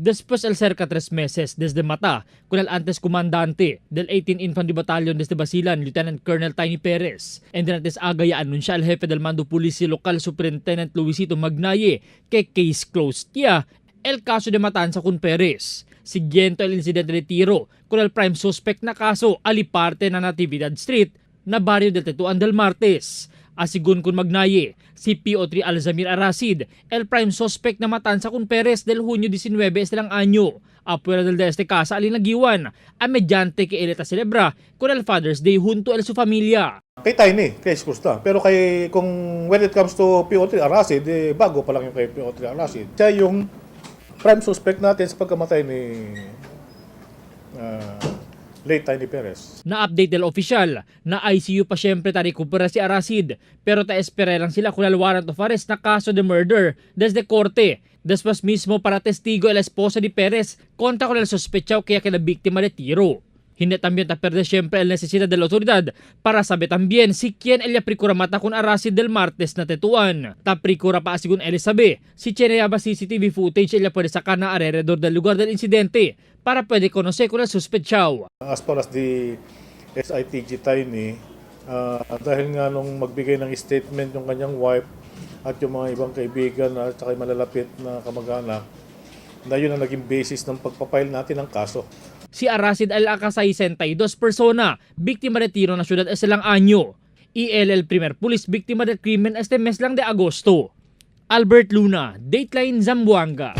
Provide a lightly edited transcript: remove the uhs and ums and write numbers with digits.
Después el cerca 3 meses desde mata con el antes comandante del 18 Infantry Battalion desde Basilan, Lieutenant Colonel Tiny Perez. And then antes agaya anunsya el jefe del mando pulisya local Superintendent Luisito Magnaye que case closed ya el caso de matanza con Perez. Siguiente el incidente de tiro con el prime suspect na kaso aliparte na Natividad Street na barrio del Tetuan del Martes. Asegun kun Magnaye, si PO3 Alzamir Arasid, el prime suspect na matanza con Perez del Hunyo 19 silang anyo. Afuera del de este casa alinagiwan, a mediante que él celebra con el Father's Day junto a su familia. Kay Tiny, kay Skusta. Pero kung when it comes to PO3 Arasid, bago pa lang yung kay PO3 Arasid. Siya yung prime suspect natin sa pagkamatay ni late Tiny Perez. Na-update del official na ICU pa syempre recupera si Arasid pero ta-espera lang sila kung warrant of arrest na kaso de murder desde korte. Después mismo para testigo el esposa de Perez contra con el sospechado kaya la víctima de tiro. Hindi también ta perde siempre el necesidad de la autoridad para saber también si quien ella prikura mata con Arasid del Martes na Tetuan. Ta prikura pa Asegun Elizabeth si cheneyaba CCTV footage ella pwede sacar na alrededor del lugar del incidente para pwede conocer con el sospechado. As far as the SITG Tiny, dahil nga nung magbigay ng statement yung kanyang wife at yung mga ibang kaibigan at saka malalapit na kamag-anak, na yun ang naging basis ng pagpapile natin ng kaso. Si Arasid al-Akasay 62 persona, biktima de tiro na syudad este lang anyo. El primer pulis biktima del krimen este mes lang de Agosto. Albert Luna, Dateline Zamboanga.